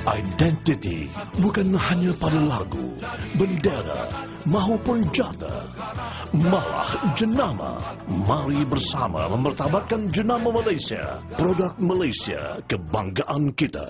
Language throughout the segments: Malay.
Identiti bukan hanya pada lagu, bendera maupun jata, malah jenama. Mari bersama memertabatkan jenama Malaysia. Produk Malaysia, kebanggaan kita.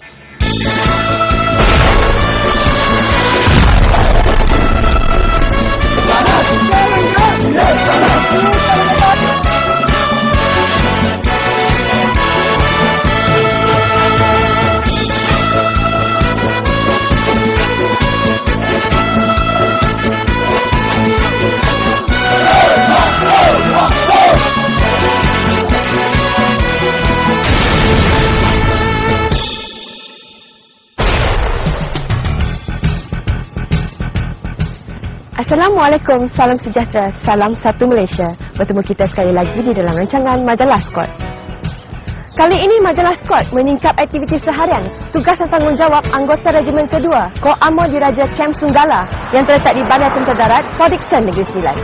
Assalamualaikum, salam sejahtera, salam satu Malaysia. Bertemu kita sekali lagi di dalam rancangan Majalah Scott. Kali ini Majalah Scott menyingkap aktiviti seharian tugas dan tanggungjawab anggota Regimen Kedua Kor Amor Diraja Kem Sunggala yang terletak di Bandar Tentera Darat Port Dickson, Negeri Sembilan.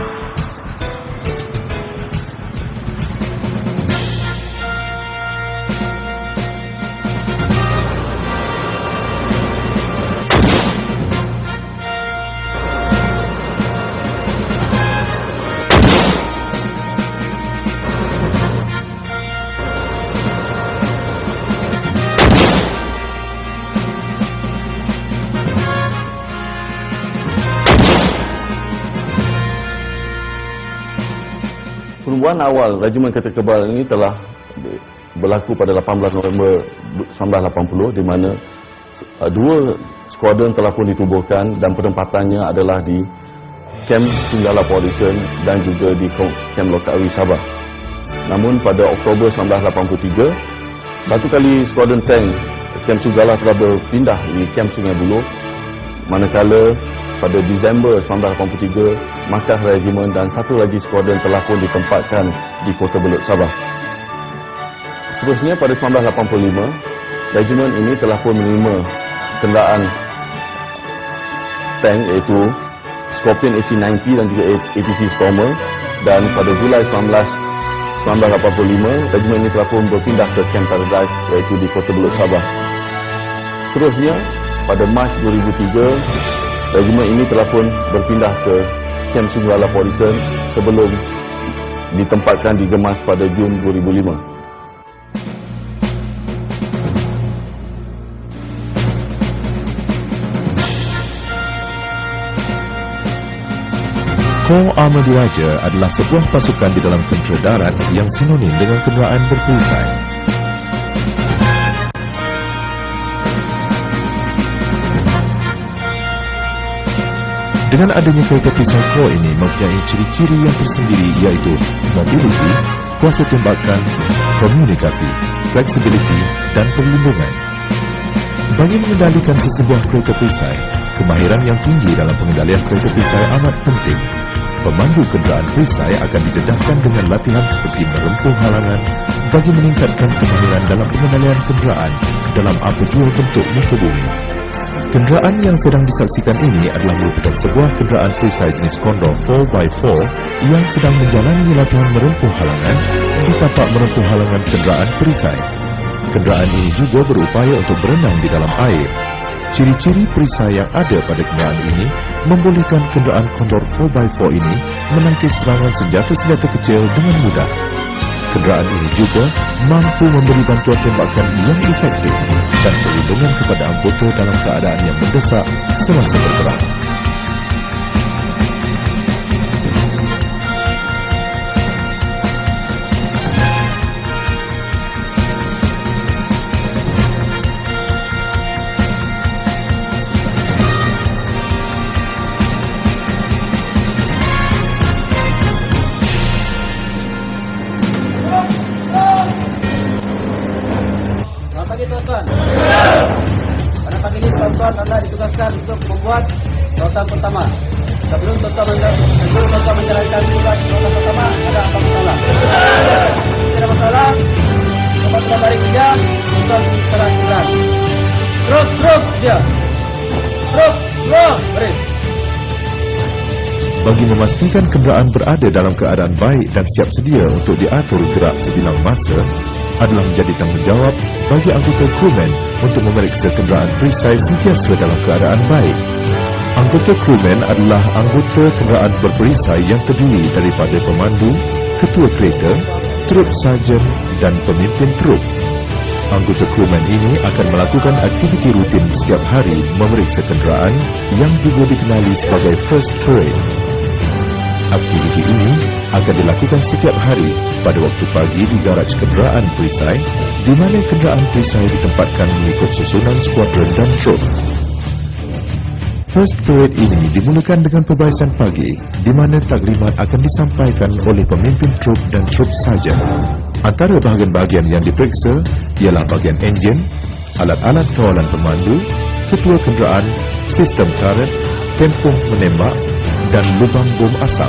Perubahan awal Regimen Kereta Kebal ini telah berlaku pada 18 November 1980 di mana dua skuadron telah pun ditubuhkan dan penempatannya adalah di Kem Sunggala Port Dickson dan juga di Kem Lokawi Sabah. Namun pada Oktober 1983, satu kali skuadron tank Kem Sunggala telah berpindah di Kem Sungai Buloh, manakala pada Disember 1983, markas regimen dan satu lagi skuadron telah pun ditempatkan di Kota Belud, Sabah. Seterusnya pada 1985, regimen ini telah pun menerima kenderaan tank iaitu Scorpion AC-90 dan juga ATC Stormer, dan pada Julai 1985, regimen ini telah pun berpindah ke Camp Paradise iaitu di Kota Belud, Sabah. Seterusnya pada Mac 2003, regimen ini telah pun berpindah ke Kem Sunggala Port Dickson sebelum ditempatkan di Gemas pada Jun 2005. Kor Amor Diraja adalah sebuah pasukan di dalam tentera darat yang sinonim dengan kenderaan berperisai. Dengan adanya kereta perisai Kor ini mempunyai ciri-ciri yang tersendiri iaitu mobility, kuasa tembakan, komunikasi, flexibility dan perlindungan. Bagi mengendalikan sesebuah kereta perisai, kemahiran yang tinggi dalam pengendalian kereta perisai amat penting. Pemandu kenderaan perisai akan didedahkan dengan latihan seperti merempuh halangan bagi meningkatkan kemahiran dalam pengendalian kenderaan dalam apa jua bentuk muka bumi. Kenderaan yang sedang disaksikan ini adalah merupakan sebuah kenderaan perisai jenis Condor 4x4 yang sedang menjalani latihan merempuh halangan di tapak merempuh halangan kenderaan perisai. Kenderaan ini juga berupaya untuk berenang di dalam air. Ciri-ciri perisai yang ada pada kenderaan ini membolehkan kenderaan Condor 4x4 ini menangkis serangan senjata-senjata kecil dengan mudah. Kenderaan ini juga mampu memberi bantuan tembakan yang efektif dan perlindungan kepada anggota dalam keadaan yang mendesak semasa berperang. Anda ditugaskan untuk membuat rotan pertama. Sebelum tuan menjalankan tugas rotan pertama, ada apa masalah? Tidak masalah. Lepas sudah balik kerja, tuan serang. Terus dia. Terus, beri. Bagi memastikan kenderaan berada dalam keadaan baik dan siap sedia untuk diatur gerak sebilang masa adalah menjadi tanggungjawab bagi anggota crewman untuk memeriksa kenderaan perisai sentiasa dalam keadaan baik. Anggota crewman adalah anggota kenderaan berperisai yang terdiri daripada pemandu, ketua kereta, trup sarjan dan pemimpin trup. Anggota crewman ini akan melakukan aktiviti rutin setiap hari memeriksa kenderaan yang juga dikenali sebagai first parade. Aktiviti ini akan dilakukan setiap hari pada waktu pagi di garaj kenderaan perisai, di mana kenderaan perisai ditempatkan mengikut susunan skuadron dan trup. First parade ini dimulakan dengan pembarisan pagi, di mana taklimat akan disampaikan oleh pemimpin trup dan trup sarjan. Antara bahagian-bahagian yang diperiksa ialah bahagian enjin, alat-alat kawalan pemandu, ketua kenderaan, sistem turret, tempoh menembak dan lubang bom asap.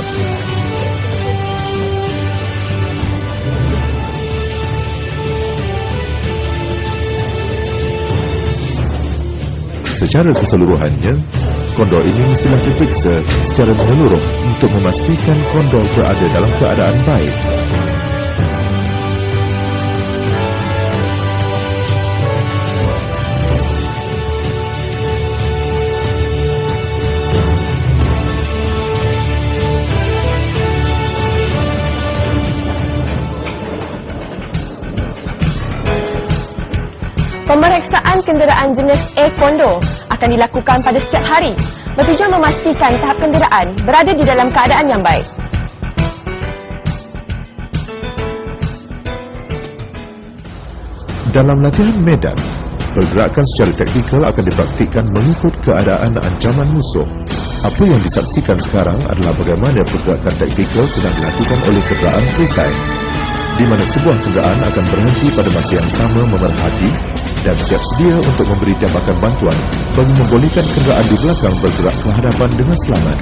Secara keseluruhannya, kondor ini mestilah diperiksa secara menyeluruh untuk memastikan kondor berada dalam keadaan baik. Pemeriksaan kenderaan jenis A Condor akan dilakukan pada setiap hari bertujuan memastikan tahap kenderaan berada di dalam keadaan yang baik. Dalam latihan medan, pergerakan secara taktikal akan dipraktikkan mengikut keadaan ancaman musuh. Apa yang disaksikan sekarang adalah bagaimana pergerakan taktikal sedang dilakukan oleh kenderaan perisai, di mana sebuah kenderaan akan berhenti pada masa yang sama memerhati dan siap sedia untuk memberi tembakan bantuan bagi membolehkan kenderaan di belakang bergerak ke hadapan dengan selamat.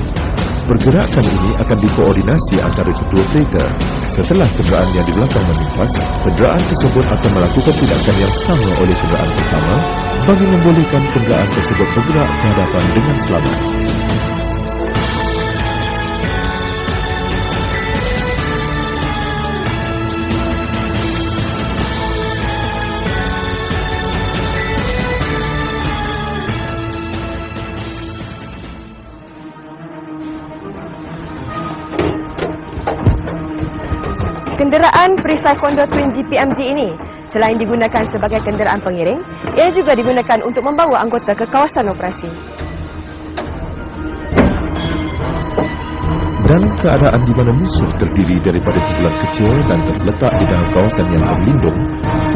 Pergerakan ini akan dikoordinasi antara kedua kereta. Setelah kenderaan yang di belakang melintas, kenderaan tersebut akan melakukan tindakan yang sama oleh kenderaan pertama bagi membolehkan kenderaan tersebut bergerak ke hadapan dengan selamat. Kenderaan perisai Condor Twin GPMG ini selain digunakan sebagai kenderaan pengiring, ia juga digunakan untuk membawa anggota ke kawasan operasi. Dalam keadaan di mana musuh terdiri daripada kumpulan kecil dan terletak di dalam kawasan yang terlindung,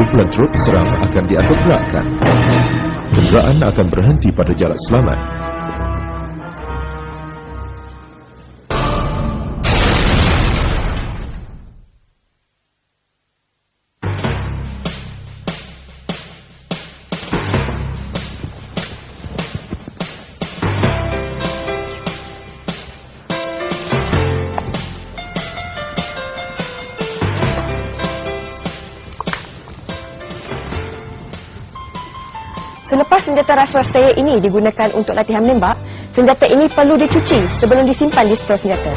kumpulan trup serang akan diatur gerakkan. Kenderaan akan berhenti pada jarak selamat. Selepas senjata raswastaya ini digunakan untuk latihan menembak, senjata ini perlu dicuci sebelum disimpan di stor senjata.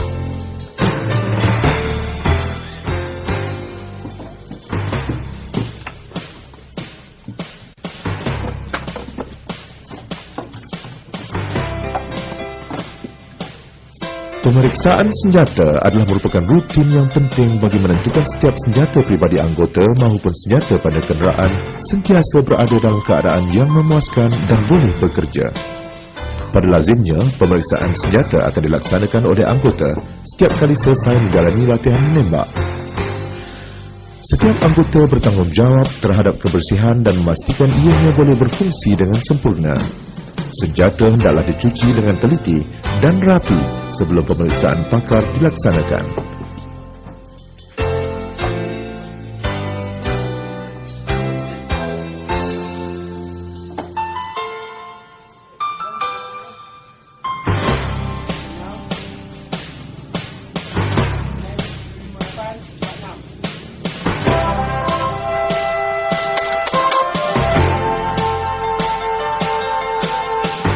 Pemeriksaan senjata adalah merupakan rutin yang penting bagi menentukan setiap senjata pribadi anggota maupun senjata pada kenderaan sentiasa berada dalam keadaan yang memuaskan dan boleh bekerja. Pada lazimnya, pemeriksaan senjata akan dilaksanakan oleh anggota setiap kali selesai menjalani latihan menembak. Setiap anggota bertanggungjawab terhadap kebersihan dan memastikan ianya boleh berfungsi dengan sempurna. Senjata hendaklah dicuci dengan teliti dan rapi sebelum pemeriksaan pakar dilaksanakan.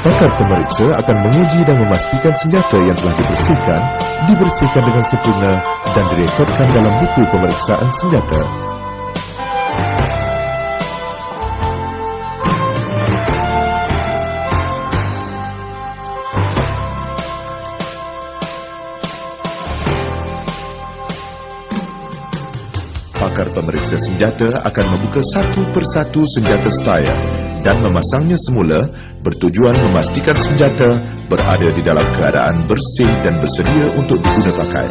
Pakar pemeriksa akan menguji dan memastikan senjata yang telah dibersihkan dengan sempurna dan direkodkan dalam buku pemeriksaan senjata. pakar pemeriksa senjata akan membuka satu persatu senjata Steyr dan memasangnya semula bertujuan memastikan senjata berada di dalam keadaan bersih dan bersedia untuk diguna pakai.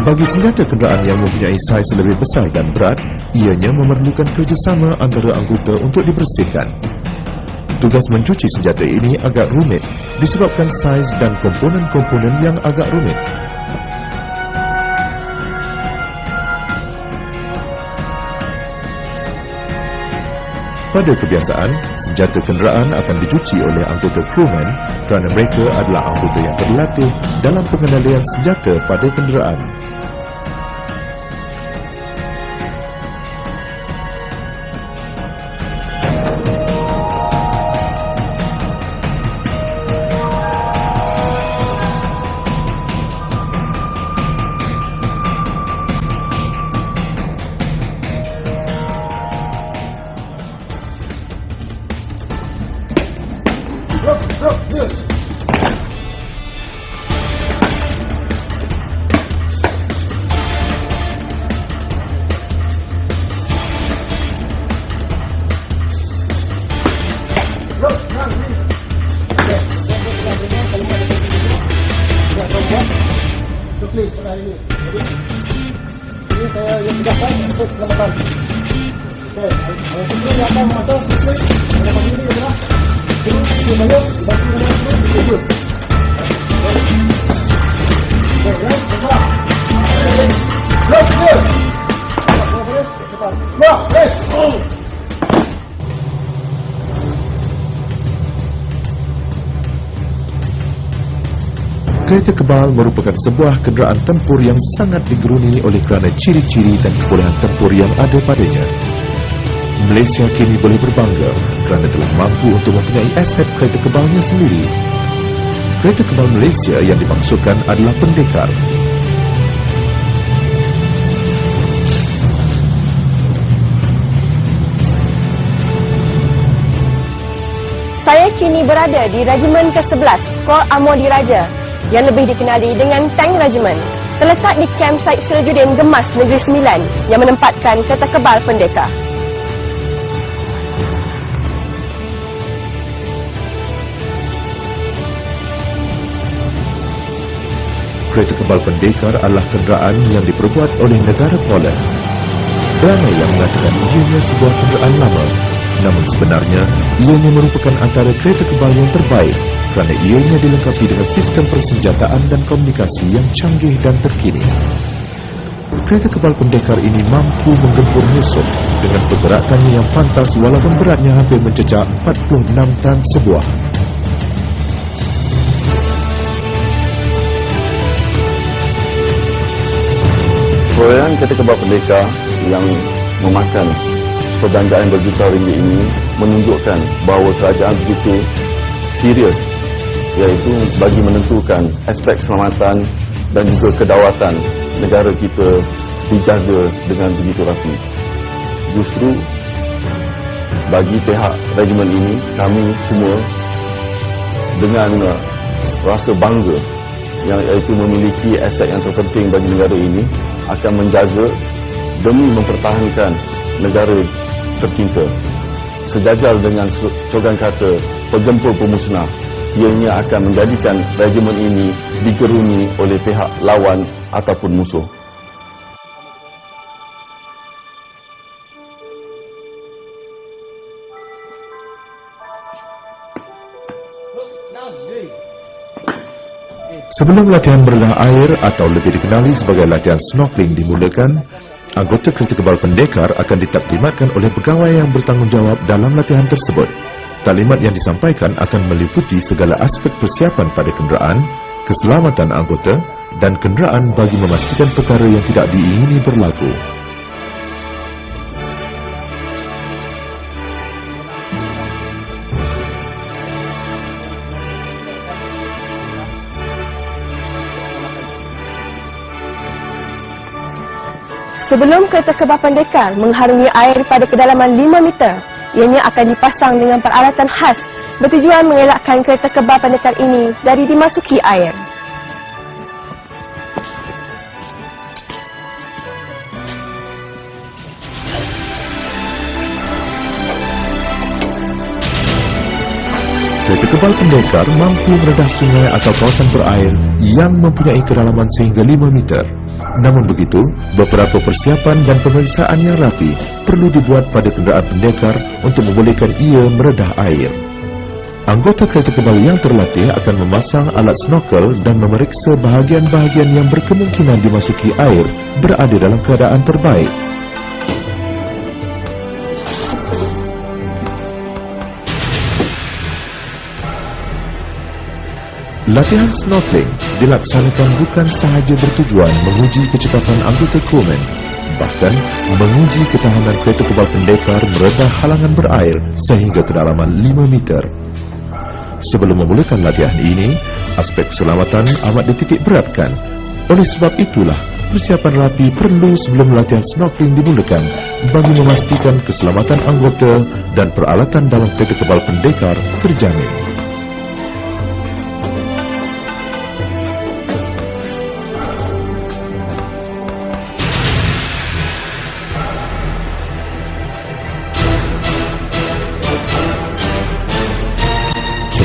Bagi senjata kenderaan yang mempunyai saiz lebih besar dan berat, ianya memerlukan kerjasama antara anggota untuk dibersihkan. Tugas mencuci senjata ini agak rumit disebabkan saiz dan komponen-komponen yang agak rumit. Pada kebiasaan, senjata kenderaan akan dicuci oleh anggota crewman kerana mereka adalah anggota yang berlatih dalam pengendalian senjata pada kenderaan. Ini saya yang tegaskan untuk keselamatan. Okey, sebelum yang akan masuk, dalam ini adalah terus dibayar, dibantu dengan itu. Kereta kebal merupakan sebuah kenderaan tempur yang sangat digeruni oleh kerana ciri-ciri dan kebolehan tempur yang ada padanya. Malaysia kini boleh berbangga kerana telah mampu untuk mempunyai aset kereta kebalnya sendiri. Kereta kebal Malaysia yang dimaksudkan adalah Pendekar. Saya kini berada di Regimen ke-11 Kor Amor Diraja yang lebih dikenali dengan Tank Regiment, terletak di Kamp Syed Sirajuddin Gemas Negeri Sembilan yang menempatkan kereta kebal Pendekar. Kereta kebal Pendekar adalah kenderaan yang diperbuat oleh negara Poland. Ramai yang mengatakan ianya sebuah kenderaan lama, namun sebenarnya ianya merupakan antara kereta kebal yang terbaik kerana ianya dilengkapi dengan sistem persenjataan dan komunikasi yang canggih dan terkini. Kereta kebal Pendekar ini mampu menggempur musuh dengan pergerakannya yang pantas walaupun beratnya hampir mencecah 46 tan sebuah. Perolehan kereta kebal Pendekar yang memakan perbelanjaan berjuta ringgit ini menunjukkan bahawa kerajaan begitu serius, iaitu bagi menentukan aspek keselamatan dan juga kedaulatan negara kita dijaga dengan begitu rapi. Justru bagi pihak regimen ini, kami semua dengan rasa bangga yang iaitu memiliki aset yang terpenting bagi negara ini akan menjaga demi mempertahankan negara tercinta. Sejajar dengan slogan kata penggempur pemusnah, ianya akan menjadikan regimen ini digeruni oleh pihak lawan ataupun musuh. Sebelum latihan berenang air atau lebih dikenali sebagai latihan snorkeling dimulakan, anggota kereta kebal Pendekar akan ditaklimatkan oleh pegawai yang bertanggungjawab dalam latihan tersebut. Taklimat yang disampaikan akan meliputi segala aspek persiapan pada kenderaan, keselamatan anggota dan kenderaan bagi memastikan perkara yang tidak diingini berlaku. Sebelum kereta kebal pendekar mengharungi air pada kedalaman 5 meter, ianya akan dipasang dengan peralatan khas bertujuan mengelakkan kereta kebal pendekar ini dari dimasuki air. Kereta kebal pendekar mampu meredah sungai atau kawasan berair yang mempunyai kedalaman sehingga 5 meter. Namun begitu, beberapa persiapan dan pemeriksaan yang rapi perlu dibuat pada kenderaan pendekar untuk membolehkan ia meredah air. Anggota kereta kebal yang terlatih akan memasang alat snorkel dan memeriksa bahagian-bahagian yang berkemungkinan dimasuki air berada dalam keadaan terbaik. Latihan snorkeling dilaksanakan bukan sahaja bertujuan menguji kecekapan anggota crewman, bahkan menguji ketahanan kereta kebal pendekar meredah halangan berair sehingga kedalaman 5 meter. Sebelum memulakan latihan ini, aspek keselamatan amat dititik beratkan. Oleh sebab itulah, persiapan rapi perlu sebelum latihan snorkeling dimulakan bagi memastikan keselamatan anggota dan peralatan dalam kereta kebal pendekar terjamin.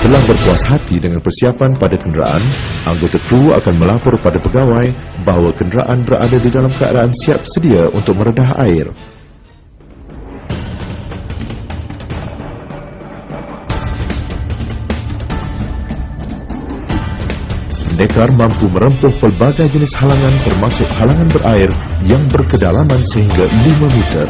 Setelah berpuas hati dengan persiapan pada kenderaan, anggota kru akan melapor pada pegawai bahawa kenderaan berada di dalam keadaan siap sedia untuk meredah air. Pendekar mampu merempuh pelbagai jenis halangan termasuk halangan berair yang berkedalaman sehingga 5 meter.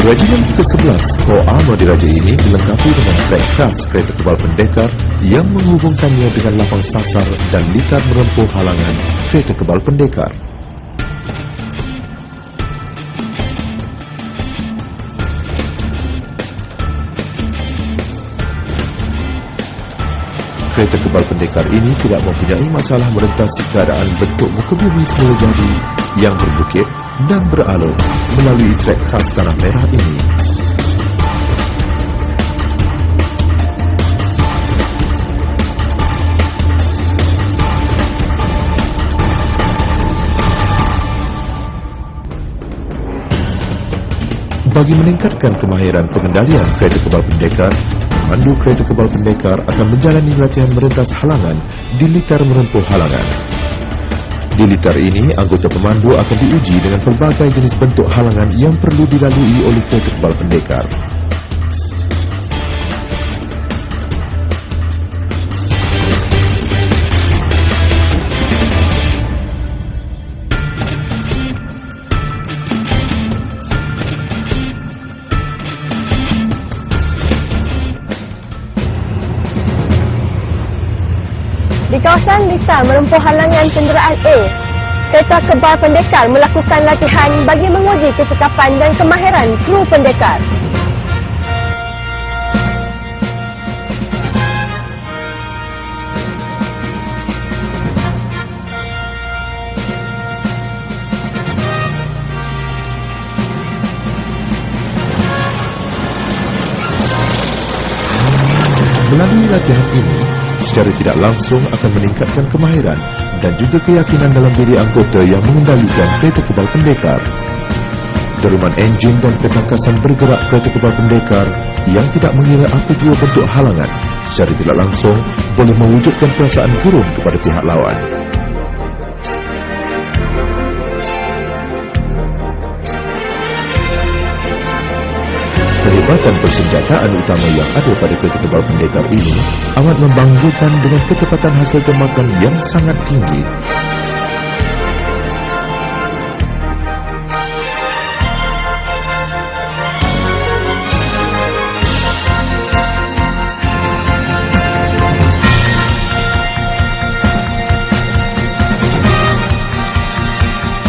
Regimen ke-11 Corps Armor Diraja ini dilengkapi dengan trek khas kereta kebal pendekar yang menghubungkannya dengan lapang sasar dan litar merempuh halangan kereta kebal pendekar. Kereta kebal pendekar ini tidak mempunyai masalah merentasi keadaan bentuk muka bumi semula jadi yang berbukit dan beralur melalui trek khas tanah merah ini. Bagi meningkatkan kemahiran pengendalian kereta kebal pendekar, pemandu kereta kebal pendekar akan menjalani latihan merentas halangan di litar merempuh halangan. Di litar ini, anggota pemandu akan diuji dengan pelbagai jenis bentuk halangan yang perlu dilalui oleh kereta kebal pendekar. Di kawasan litar merempuh halangan kenderaan A, kereta kebal pendekar melakukan latihan bagi menguji kecekapan dan kemahiran kru pendekar. Melalui latihan ini, secara tidak langsung akan meningkatkan kemahiran dan juga keyakinan dalam diri anggota yang mengendalikan kereta kebal pendekar. Deruman enjin dan ketangkasan bergerak kereta kebal pendekar yang tidak mengira apa jua bentuk halangan secara tidak langsung boleh mewujudkan perasaan gurung kepada pihak lawan. Kehebatan persenjataan utama yang ada pada kereta kebal pendekar ini amat membanggakan dengan ketepatan hasil tembakan yang sangat tinggi.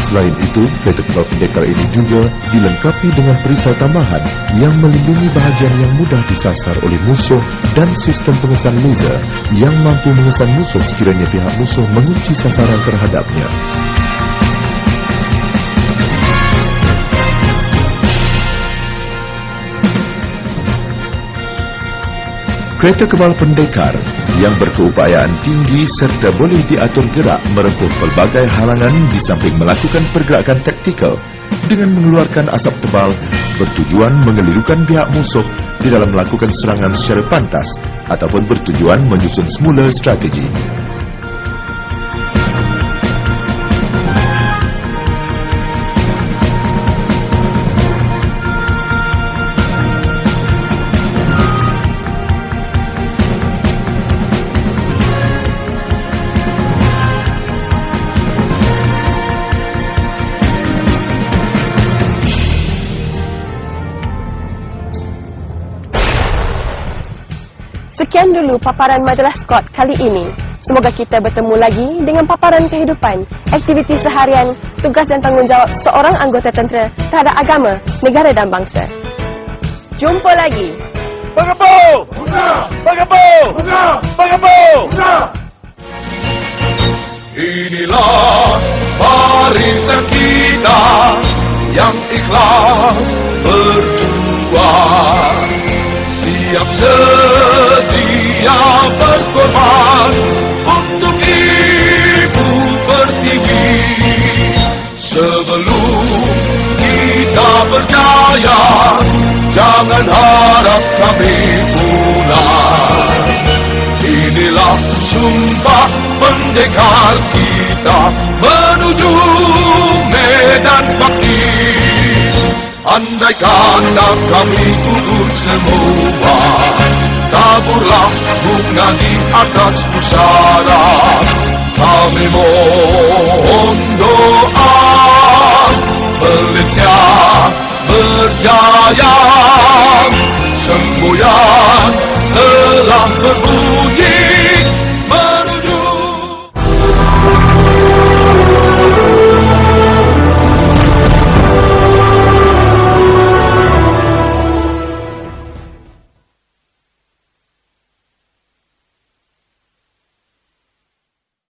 Selain itu, kereta kebal pendekar ini juga dilengkapi dengan perisai tambahan yang melindungi bahagian yang mudah disasar oleh musuh dan sistem pengesan laser yang mampu mengesan musuh sekiranya pihak musuh mengunci sasaran terhadapnya. Kereta kebal pendekar yang berkeupayaan tinggi serta boleh diatur gerak merempuh pelbagai halangan di samping melakukan pergerakan taktikal dengan mengeluarkan asap tebal bertujuan mengelirukan pihak musuh di dalam melakukan serangan secara pantas ataupun bertujuan menyusun semula strategi. Sekian dulu paparan majalah Scott kali ini. Semoga kita bertemu lagi dengan paparan kehidupan, aktiviti seharian, tugas dan tanggungjawab seorang anggota tentera terhadap agama, negara dan bangsa. Jumpa lagi. Pengebau! Pengebau! Pengebau! Inilah barisan kita yang ikhlas berjuang, siap sedia berkorban untuk Ibu Pertiwi. Sebelum kita berjaya, jangan harap kami pulang. Inilah sumpah pendekar kita menuju medan bakti. Andai kata kami gugur semua, taburlah bunga di atas pusara. Kami mohon doa Malaysia berjaya. Semboyan telah berbunyi.